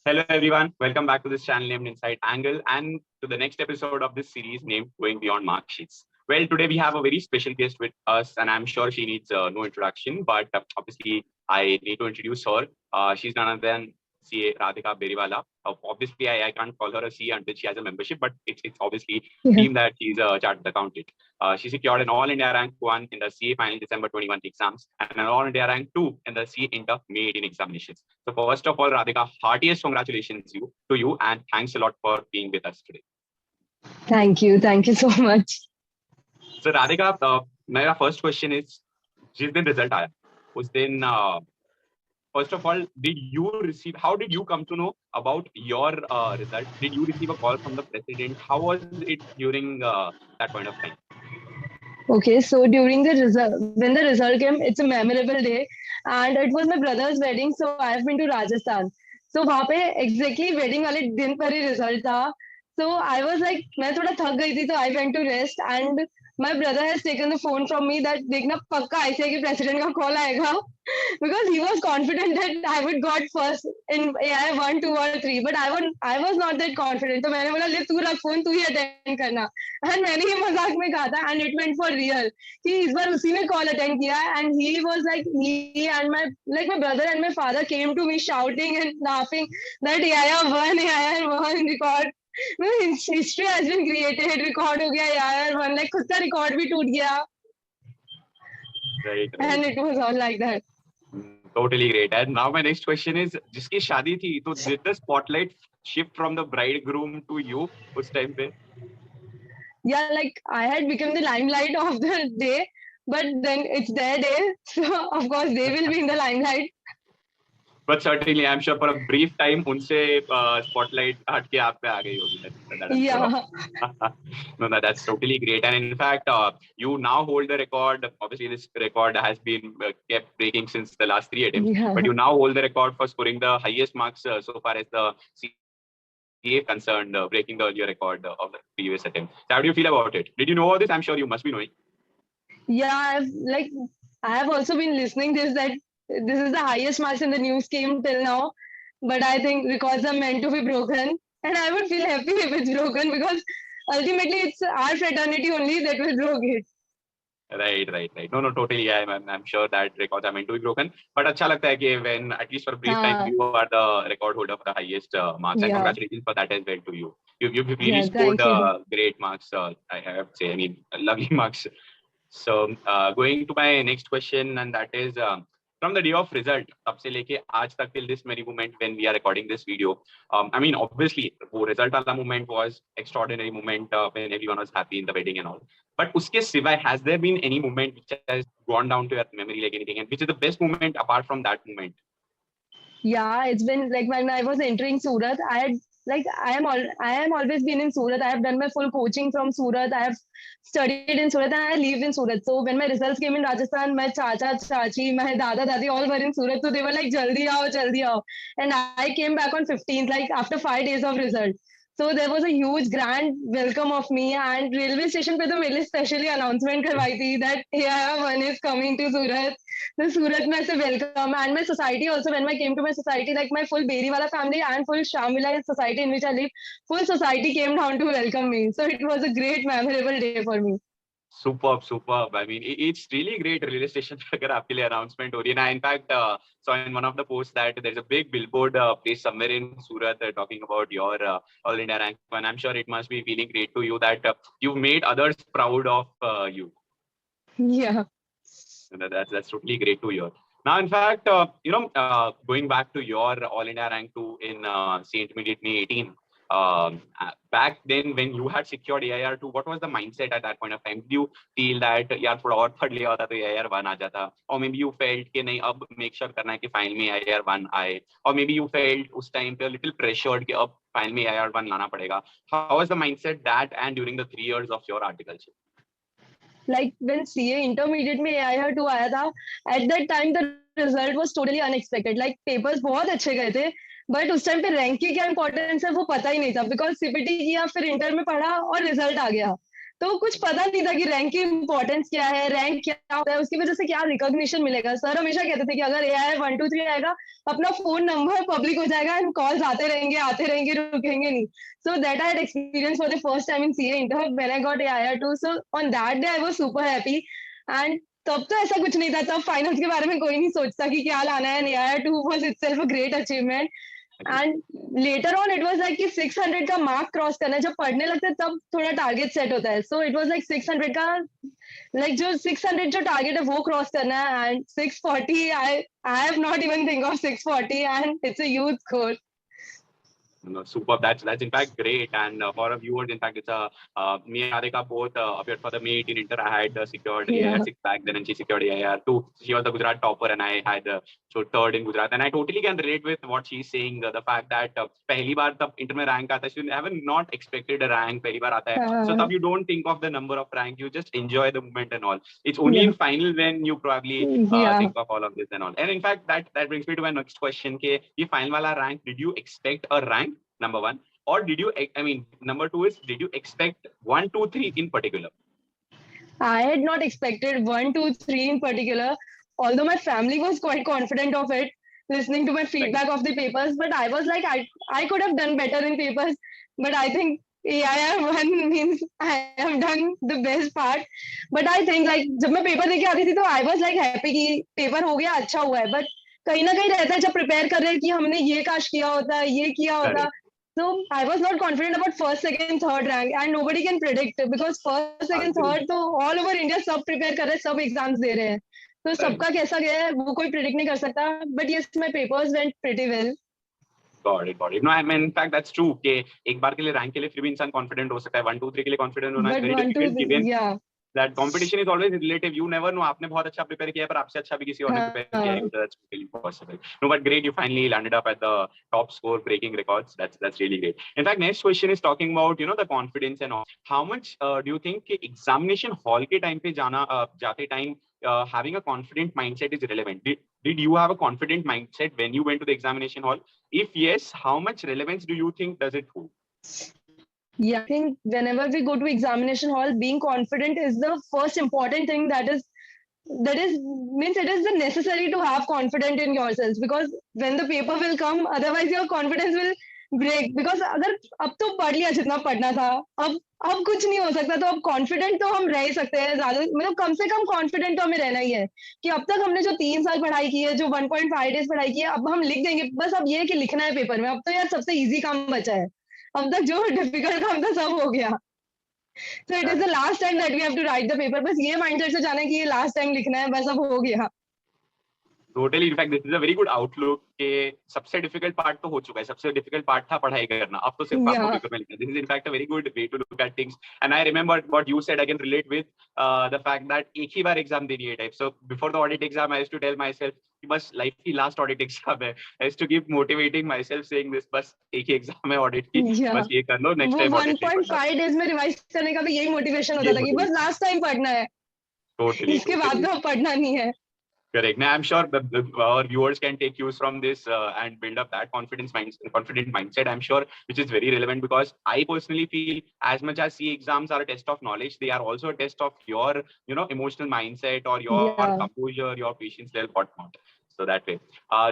Hello everyone, welcome back to this channel named Inside Angle and to the next episode of this series named Going Beyond Marksheets. Well, today we have a very special guest with us and I'm sure she needs no introduction, but obviously I need to introduce her. She's none other than CA Radhika Beriwala. Obviously, I can't call her a CA until she has a membership, but it's obviously Yeah. deemed that she's a chartered accountant. She secured an All India rank 1 in the CA Final December 21 exams and an All India rank 2 in the CA Inter May 18 examinations. So first of all, Radhika, heartiest congratulations to you and thanks a lot for being with us today. Thank you. Thank you so much. So Radhika, my first question is, जिस दिन result आया, उस दिन first of all, how did you come to know about your result? Did you receive a call from the president? How was it during that point of time? Okay, so during the result, when the result came, it's a memorable day, and it was my brother's wedding. So I've been to Rajasthan. So वहाँ पे exactly wedding वाले दिन पर ही result था. So I was like, मैं थोड़ा थक गई थी, so I went to rest, and my brother has taken the phone from me that देखना पक्का ऐसे है कि president का call आएगा, because he was confident that I would got first in AI 1, 2 or 3, but I was not that confident. तो मैंने बोला ले तू रख phone, तू ही attend करना. And मैंने ही मजाक में कहा था, and it went for real कि इस बार उसी ने call attend किया, and he was like, he and my brother and my father came to me shouting and laughing that AIR won, AIR won, record history has been created, record हो गया AIR won, like खुद का record भी टूट गया. Right. And it was all like that. Totally great. And now my next question is, जिसकी शादी थी, तो did the spotlight shift from the bridegroom to you उस time पे? Yeah, like I had become the limelight of the day, but then it's their day, so of course they will be in the limelight. But certainly, I'm sure for a brief time, उनसे spotlight हट के आप पे आ गई होगी. That I'm sure of. Yeah. No, that's totally great. And in fact, you now hold the record. Obviously, this record has been kept breaking since the last 3 attempts. Yeah. But you now hold the record for scoring the highest marks so far as the CA concerned, breaking the earlier record of the previous attempt. So how do you feel about it? Did you know all this? I'm sure you must be knowing. Yeah, I have also been listening that this is the highest marks in the news game till now. But I think records are meant to be broken, and I would feel happy if it's broken because ultimately it's our fraternity only that will broke it. Right. No, totally. I'm sure that records are meant to be broken. But अच्छा लगता है कि when at least for a brief time you are the record holder for the highest marks. And Yeah. congratulations for that as well to you. You've really Yeah, scored thank you. great marks. I have to say, I mean, lovely marks. So going to my next question, and that is from the day of result, तब से लेके आज तक till this very moment when we are recording this video. I mean, obviously, वो result वाला moment was extraordinary moment when everyone was happy in the wedding and all. But उसके सिवाय, has there been any moment which has gone down to your memory like anything, and which is the best moment apart from that moment? Yeah, it's been like when I was entering Surat, I am always been in Surat. I have done my full coaching from Surat. I have studied in Surat and I lived in Surat. So when my results came in Rajasthan, my chacha, chachi, my dada, dadi all were in Surat. So they were like, jaldi aao, jaldi aao. And I came back on 15th, like after 5 days of result. So there was a huge grand welcome of me, and railway station पे तो मेरे लिए specially announcement करवाई थी that AIR1 is coming to Surat. The Surat में से welcome, and my society also, when I came to my society, like my full Beriwala family and full Shamila society in which I live, full society came down to welcome me. So it was a great memorable day for me. Superb. I mean, it's really great railway station पे अगर आपके लिए announcement हो रही है ना. In fact, saw in one of the posts that there's a big billboard placed somewhere in Surat talking about your All India rank 1. I'm sure it must be feeling great to you that you've made others proud of you. Yeah. That's totally great to hear. Now, in fact, going back to your All India rank 2 in CA Intermediate May 18. Back then when you had secured AIR2, what was the mindset at that point of time? Did you feel that यार थोड़ा और third लिया होता तो AIR1 आ जाता, or maybe you felt कि नहीं अब make sure करना है कि final में AIR1 आए, or maybe you felt उस time पे a little pressured कि अब final में AIR1 लाना पड़ेगा? How was the mindset that and during the 3 years of your articleship? Like when CA Intermediate में AIR2 आया था, at that time the result was totally unexpected. Like papers बहुत अच्छे गए थे, बट उस टाइम पे रैंक की क्या इंपॉर्टेंस है वो पता ही नहीं था, बिकॉज सीपीटी किया, फिर इंटर में पढ़ा और रिजल्ट आ गया. तो कुछ पता नहीं था कि रैंक की इंपॉर्टेंस क्या है, रैंक क्या होता है, उसकी वजह से क्या रिकॉग्निशन मिलेगा। सर हमेशा कहते थे कि अगर AI 1 2 3 आएगा, अपना फोन नंबर पब्लिक हो जाएगा एंड कॉल्स आते रहेंगे, रुकेंगे नहीं। So that I had experienced for the first time in CA inter when I got AIR 2. So on that day I was super happy. And तब तो ऐसा कुछ नहीं था, तब फाइनल्स के बारे में कोई नहीं सोचता कि क्या लाना है। AIR 2 was itself a great achievement. And later on it was like कि 600 का मार्क क्रॉस करना है। जब पढ़ने लगते हैं तब थोड़ा टारगेट सेट होता है। सो इट वाज लाइक 600 का, लाइक जो 600 जो टारगेट है वो क्रॉस करना है। And 640 I have not even think of 640 and it's a huge score. No, super. That's in fact great. And for our viewers, in fact, it's me and Radhika both appeared for the May 18 Inter. I had secured AIR 6 back then, and she secured AIR 2. She was the Gujarat topper, and I had so third in Gujarat. And I totally can relate with what she's saying. The fact that पहली बार तब inter में rank आता है, you have not expected a rank. पहली बार आता है, so तब you don't think of the number of rank. You just enjoy the moment and all. It's only in final when you probably think of all of this and all. And in fact, that brings me to my next question. कि ये final वाला rank, did you expect a rank? Number one, or did you, I mean, number two is, did you expect 1 2 3 in particular? I had not expected 1 2 3 in particular, although my family was quite confident of it, listening to my feedback of the papers. But I was like, I could have done better in papers, but I think AIR 1 means I have done the best part. But I think like जब मैं paper देके आती थी तो I was like happy कि paper हो गया, अच्छा हुआ है। But कहीं ना कहीं रहता है जब प्रिपेयर कर रहे हैं कि हमने ये काश किया होता, ये किया होता। So I was not confident about first, second, third rank, and nobody can predict because first, second, third तो all over India सब prepare कर रहे हैं, सब exams दे रहे हैं। तो सबका कैसा गया है वो कोई predict नहीं कर सकता। But yes, my papers went pretty well. Got it, got it. No, I mean, in fact, that's true. कि एक बार के लिए रैंक के लिए फिर भी इंसान कॉन्फिडेंट हो सकता है, 1 2 3 के लिए कॉन्फिडेंट होना But very 1 2 difficult given yeah. that competition is always relative. You never know. आपने बहुत अच्छा प्रिपेयर किया है, पर आपसे अच्छा भी किसी और ने प्रिपेयर किया है. That's really possible. No, but great. You finally landed up at the top score, breaking records. That's really great. In fact, next question is talking about the confidence and all. How much do you think कि examination hall के time पे जाते time having a confident mindset is relevant? Did you have a confident mindset when you went to the examination hall? If yes, how much relevance do you think does it hold? Yeah, I think whenever we go to examination hall, being confident is the first important thing. That is means it is the necessary to have confidence in yourselves, because when the paper will come, otherwise your confidence will break. Because अगर अब तो पढ़ लिया जितना पढ़ना था, अब कुछ नहीं हो सकता, तो अब कॉन्फिडेंट तो हम रह ही सकते हैं। ज्यादा मतलब कम से कम कॉन्फिडेंट तो हमें रहना ही है कि अब तक हमने जो 3 साल पढ़ाई की है, जो 1.5 डेज पढ़ाई की है, अब हम लिख देंगे। बस अब ये है कि लिखना है पेपर में। अब तो यार सबसे इजी काम बचा है, अब तक जो डिफिकल्ट काम था सब हो गया। So it is the last time that we have to write the paper. बस ये माइंडसेट से जाना है कि ये लास्ट टाइम लिखना है, बस अब हो गया। Totally. In fact, this is a very good outlook कि सबसे difficult part तो हो चुका है, सबसे difficult part था पढ़ाई करना, अब तो सिर्फ आपको पेपर में लिखना है. This is in fact a very good way to look at things. And I remember what you said. I can relate with the fact that एक ही बार exam देनी है type. So before the audit exam, I used to tell myself कि बस life की last audit exam है. I used to keep motivating myself saying this, बस एक ही exam है audit की, बस ये कर लो, next time audit नहीं पढ़ना. 1.5 days में रिवाइज करने का भी यही मोटिवेशन होता था कि बस लास्ट टाइम पढ़ना है, इसके बाद तो पढ़ना नहीं है। Correct. Now, I'm sure our viewers can take cues from this and build up that confident mindset, I'm sure, which is very relevant, because I personally feel as much as CA exams are a test of knowledge, they are also a test of your, emotional mindset or your composure, your patience level, whatnot. So that way.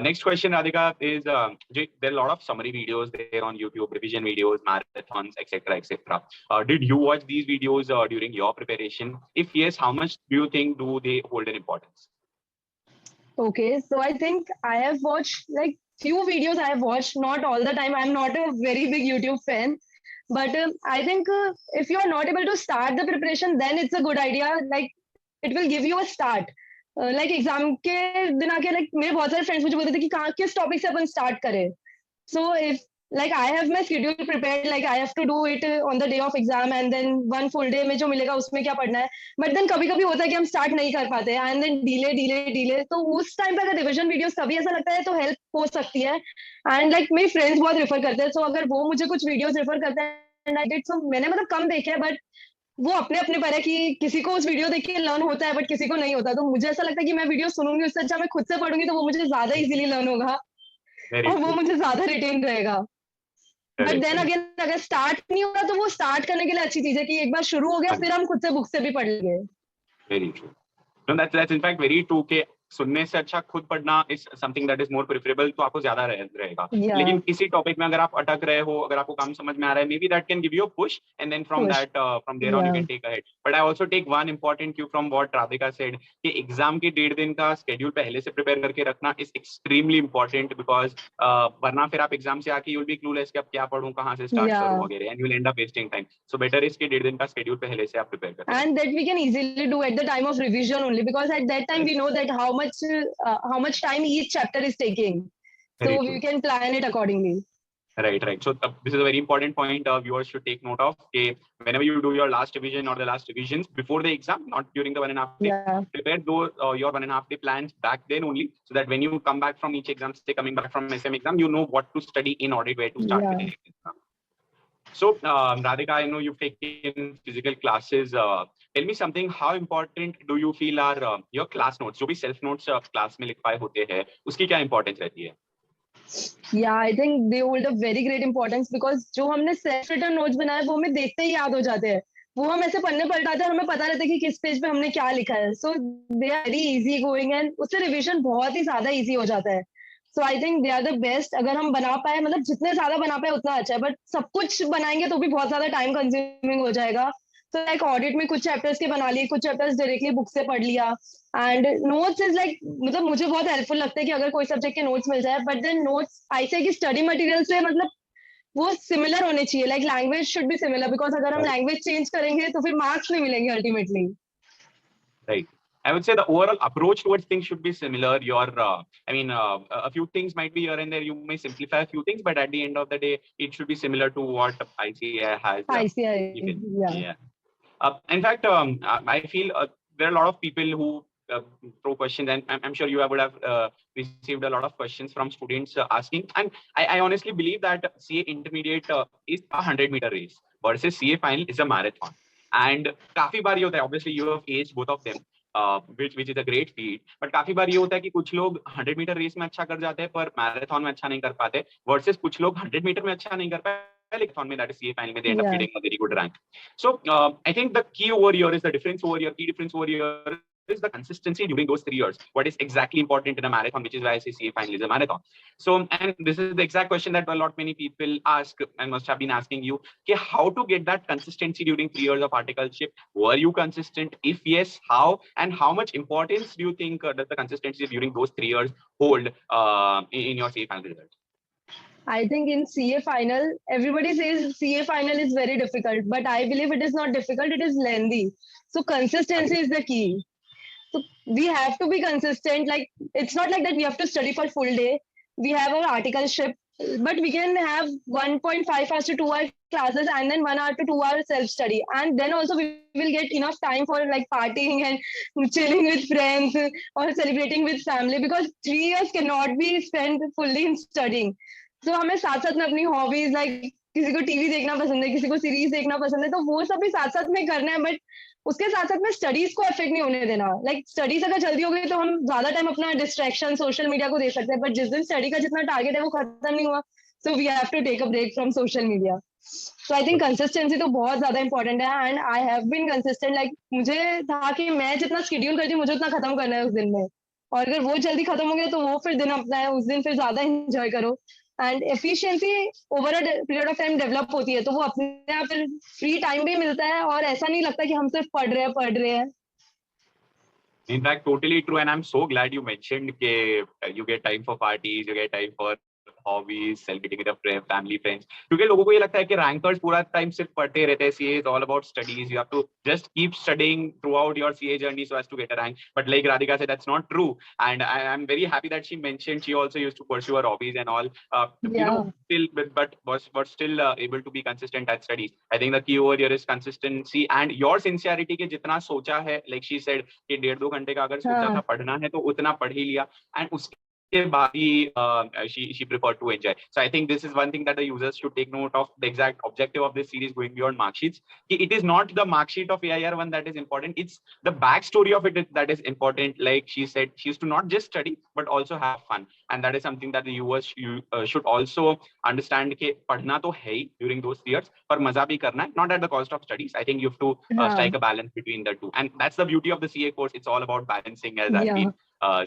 Next question, Radhika, is there are a lot of summary videos there on YouTube, revision videos, marathons, etc., etc. Did you watch these videos during your preparation? If yes, how much do you think do they hold an importance? Okay, so I think I have watched like few videos I have watched, not all the time. I'm not a very big YouTube fan, but I think if you are not able to start the preparation, then it's a good idea. Like it will give you a start. Like exam के दिन आके like मेरे बहुत सारे friends मुझे बोलते थे कि कहाँ किस topic से अपन start करें. So if like I have my schedule prepared, like I have to do it on the day of exam, and then one full day में जो मिलेगा उसमें क्या पढ़ना है. But then कभी-कभी होता है कि हम start नहीं कर पाते, and then delay. तो उस time पे अगर revision videos तभी ऐसा लगता है तो help हो सकती है. And like मेरे friends बहुत refer करते हैं, so अगर वो मुझे कुछ videos refer करते हैं, and I did, so मैंने मतलब कम देखे हैं, but वो अपने पर है कि किसी को उस वीडियो देख के लर्न होता है, बट किसी को नहीं होता. तो मुझे ऐसा लगता है कि मैं वीडियो सुनूंगी, उससे अच्छा मैं खुद से पढ़ूंगी, तो वो मुझे ज्यादा इजीली लर्न होगा और वो मुझे ज्यादा रिटेन रहेगा. बट देन अगेन अगर स्टार्ट नहीं होगा तो वो स्टार्ट करने के लिए अच्छी चीज है कि एक बार शुरू हो गया फिर हम खुद से बुक से भी पढ़ लेंगे. Very true. No, that's in fact very true के सुनने से अच्छा खुद पढ़ना is something that is more preferable, तो आपको ज्यादा रहेगा. Yeah. लेकिन किसी टॉपिक में अगर आप अटक रहे हो, अगर आपको काम समझ में आ रहा है, maybe that can give you a push, and then from that from there on you can take ahead. But I also take one important cue from what Radhika said कि एग्जाम के 1.5 दिन का स्केड्यूल पहले से prepare करके रखना is extremely important because वरना फिर आप एग्जाम से आके you'll be clueless कि अब क्या पढ़ूं, कहाँ से स्टार्ट करूं वगैरह, and you'll end up wasting time. So better is कि 1.5 दिन का स्केड्यूल पहले से आप प्रिपेयर करें. And that we can easily do at the time of revision only because at that time we know that how much time each chapter is taking, so we can plan it accordingly. Right. So this is a very important point viewers should take note of. Okay, whenever you do your last revision or the last revisions before the exam, not during the 1.5 day, prepare those your 1.5 day plans back then only, so that when you come back from each exam, say coming back from SM exam, you know what to study in order where to start with the exam. So Radhika, I know you've taken physical classes. Tell me something. How important do you feel are your class notes? जो भी self notes class में लिख पाए होते हैं, उसकी क्या importance रहती है? Yeah, I think they hold a very great importance because जो हमने self written notes बनाए वो हमें देखते ही याद हो जाते हैं. वो हम ऐसे पढ़ने पलटाते हैं और हमें पता रहता है कि किस पेज पे हमने क्या लिखा है. So they are very easy going and उससे रिविजन बहुत ही ज्यादा easy हो जाता है. So I think they are the best. अगर हम बना पाए, मतलब जितने ज्यादा बना पाए उतना अच्छा है, बट सब कुछ बनाएंगे तो भी बहुत ज्यादा टाइम कंज्यूमिंग हो जाएगा. तो लाइक ऑडिट में कुछ चैप्टर्स के बना लिए, कुछ चैप्टर्स डायरेक्टली बुक से पढ़ लिया. एंड नोट्स इज लाइक, मतलब मुझे बहुत हेल्पफुल लगता है कि अगर कोई सब्जेक्ट के नोट्स मिल जाए, बट देन नोट्स ऐसे कि स्टडी मटेरियल से मतलब वो सिमिलर होने चाहिए. Like language should be similar because अगर हम लैंग्वेज चेंज करेंगे तो फिर मार्क्स नहीं मिलेंगे ultimately. Right. I would say the overall approach towards things should be similar. A few things might be here and there. You may simplify a few things, but at the end of the day, it should be similar to what ICA has. Yeah. In fact, I feel there are a lot of people who throw questions, and I'm sure you would have received a lot of questions from students asking. And I honestly believe that CA Intermediate is a 100-meter race versus CA Final is a marathon. And काफी बार ये होता है, obviously you have aged both of them, which is a great feat. But काफी बार ये होता है कि कुछ लोग 100-meter रेस में अच्छा कर जाते हैं पर मैराथन में अच्छा नहीं कर पाते, versus कुछ लोग 100-meter में अच्छा नहीं कर पाते लेकिन में that is CA final में they end up getting a very good rank. So I think the key over here is the difference over here. Key difference over here is the consistency during those 3 years. What is exactly important in a marathon, which is why I say CA final is a marathon. So, and this is the exact question that a lot many people ask and must have been asking you. Okay, how to get that consistency during 3 years of articleship? Were you consistent? If yes, how? And how much importance do you think does the consistency during those 3 years hold in your CA final result? I think in CA final, everybody says CA final is very difficult, but I believe it is not difficult, it is lengthy. So consistency is the key. So we have to be consistent. Like, it's not like that we have to study for full day. We have our articleship, but we can have 1.5 hours to 2 hour classes and then 1 hour to 2 hour self-study. And then also we will get enough time for like partying and chilling with friends or celebrating with family because 3 years cannot be spent fully in studying. So हमें साथ साथ में अपनी hobbies like किसी को TV देखना पसंद है, किसी को सीरीज देखना पसंद है, तो वो सब भी साथ साथ में करना है. बट उसके साथ साथ में स्टडीज को इफेक्ट नहीं होने देना. लाइक स्टडीज अगर जल्दी हो गई तो हम ज्यादा टाइम अपना डिस्ट्रैक्शन सोशल मीडिया को दे सकते हैं, बट जिस दिन स्टडी का जितना टारगेट है वो खत्म नहीं हुआ, so we have to take a break from social media. So I think consistency तो बहुत ज्यादा इंपॉर्टेंट है and I have been consistent. Like मुझे था कि मैं जितना शेड्यूल करती हूँ मुझे उतना खत्म करना है उस दिन में, और अगर वो जल्दी खत्म हो गया तो वो फिर दिन अपना है, उस दिन फिर ज्यादा एंजॉय करो. And efficiency over a period of time develop होती है, तो वो अपने आप फिर फ्री टाइम भी मिलता है और ऐसा नहीं लगता कि हम सिर्फ पढ़ रहे हैं. In fact, totally true, and I'm so glad you mentioned that you get time for parties, you get time for hobbies, celebrating with your family, friends. क्योंकि लोगों को ये लगता है कि rankers पूरा टाइम सिर्फ पढ़ते रहते हैं. CA is all about studies. You have to just keep studying throughout your CA journey so as to get a rank. But like Radhika said, that's not true. And I'm very happy that she mentioned she also used to pursue her hobbies and all. You know, still, but was still able to be consistent at studies. I think the key over here is consistency and your sincerity के जितना सोचा है, like she said कि 1.5-2 घंटे का अगर सोचा था पढ़ना है तो उतना पढ़ ही लिया. And उसके she preferred to enjoy. So I think this is one thing that the users should take note of. The exact objective of this series going beyond mark sheets. It is not the mark sheet of AIR one that is important. It's the backstory of it that is important. Like she said, she used to not just study but also have fun, and that is something that the viewers should also understand. कि पढ़ना तो है ही during those years, पर मजा भी करना है, not at the cost of studies. I think you have to strike a balance between the two, and that's the beauty of the CA course. It's all about balancing, as I've been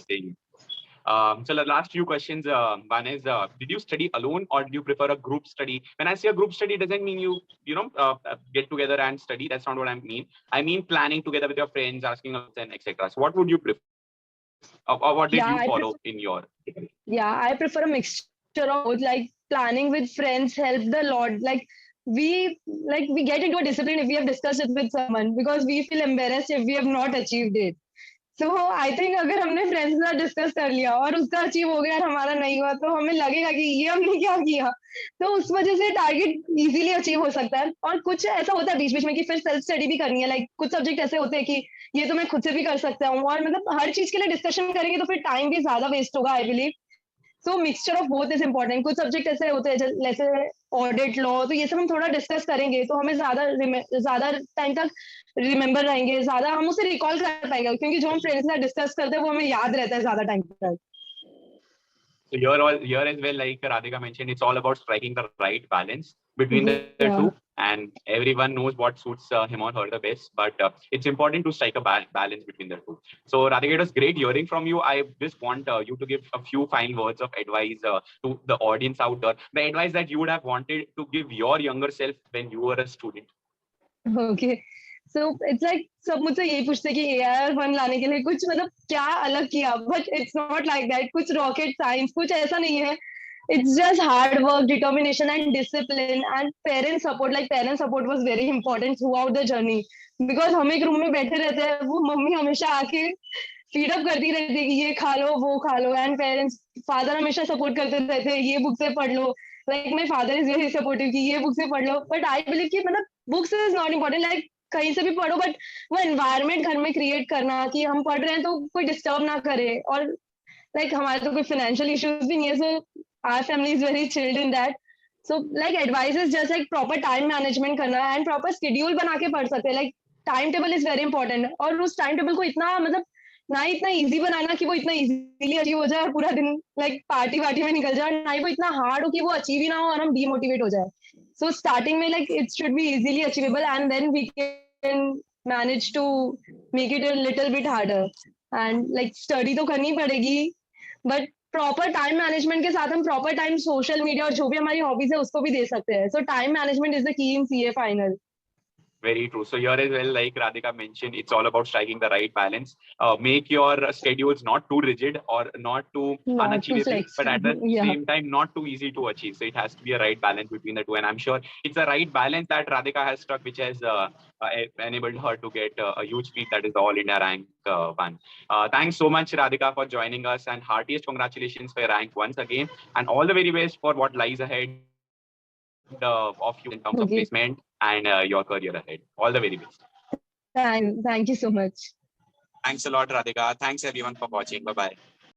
saying. So the last few questions, one is, did you study alone or do you prefer a group study? When I say a group study, it doesn't mean you get together and study. That's not what I mean. I mean planning together with your friends, asking and etc. So what would you prefer? Or what did you follow in your? Yeah, I prefer a mixture of both. Like planning with friends helps a lot. We get into a discipline if we have discussed it with someone, because we feel embarrassed if we have not achieved it. So I think अगर हमने friends के साथ discuss कर लिया और उसका achieve हो गया और हमारा नहीं हुआ, तो हमें लगेगा कि ये हमने क्या किया. तो उस वजह से टारगेट इजीली अचीव हो सकता है. और कुछ ऐसा होता है बीच बीच में कि फिर सेल्फ स्टडी भी करनी है. लाइक कुछ सब्जेक्ट ऐसे होते हैं कि ये तो मैं खुद से भी कर सकता हूँ, और मतलब हर चीज के लिए डिस्कशन करेंगे तो फिर टाइम भी ज्यादा वेस्ट होगा, I believe. So mixture of both is important. कुछ सब्जेक्ट ऐसे होते हैं जैसे ऑडिट लॉ, तो ये सब हम थोड़ा डिस्कस करेंगे तो हमें ज्यादा टाइम तक रिमेम्बर रहेंगे, ज्यादा हम उसे रिकॉल कर पाएंगे, क्योंकि जो हम फ्रेंड्स के साथ डिस्कस करते हैं वो हमें याद रहता है ज्यादा टाइम तक. So here as well, like Radhika mentioned, it's all about striking the right balance between the two, and everyone knows what suits him or her the best. But it's important to strike a balance between the two. So Radhika, it was great hearing from you. I just want you to give a few final words of advice to the audience out there. The advice that you would have wanted to give your younger self when you were a student. Okay. So it's like सब मुझसे यही पूछते कि AIR-1 लाने के लिए कुछ मतलब क्या अलग किया, but it's not like that. कुछ rocket science कुछ ऐसा नहीं है. It's just hard work, determination and discipline and parent support. Like parent support was very important throughout the journey, because हम एक रूम में बैठे रहते हैं, वो मम्मी हमेशा आके फीड अप करती रहती है कि ये खा लो वो खा लो, एंड पेरेंट्स फादर हमेशा सपोर्ट करते रहते हैं, ये बुक से पढ़ लो. Like my father is very supportive कि ये बुक से पढ़ लो. बट आई बिलीव कि मतलब books is not important. Like कहीं से भी पढ़ो, बट वो एनवायरनमेंट घर में क्रिएट करना कि हम पढ़ रहे हैं तो कोई डिस्टर्ब ना करे. और लाइक हमारे तो कोई फाइनेंशियल इश्यूज भी नहीं है, so our family is very chilled in that. So like advice is just like proper time management करना एंड प्रॉपर शेड्यूल बना के पढ़ सकते हैं. Like time table is very important, और उस टाइम टेबल को इतना मतलब ना इतना इजी बनाना कि वो इतना इजीली अचीव हो जाए और पूरा दिन लाइक पार्टी में निकल जाए, और ना ही वो इतना हार्ड हो कि वो अचीव ही ना हो और हम डीमोटिवेट हो जाए. सो स्टार्टिंग में like it should be easily achievable, and then we can manage to make it a little bit harder. And like study तो करनी पड़ेगी, बट प्रॉपर टाइम मैनेजमेंट के साथ हम प्रॉपर टाइम सोशल मीडिया और जो भी हमारी हॉबीज है उसको भी दे सकते हैं. सो time management is the key in CA final. Very true. So here as well, like Radhika mentioned, it's all about striking the right balance. Make your schedules not too rigid or not too unachievable, but at the same time not too easy to achieve. So it has to be a right balance between the two. And I'm sure it's a right balance that Radhika has struck, which has enabled her to get a huge feat, that is the All India rank 1. Thanks so much, Radhika, for joining us, and heartiest congratulations for your rank once again, and all the very best for what lies ahead of you in terms of placement and your career ahead. All the very best. Thank you so much. Thanks a lot, Radhika. Thanks everyone for watching. Bye-bye.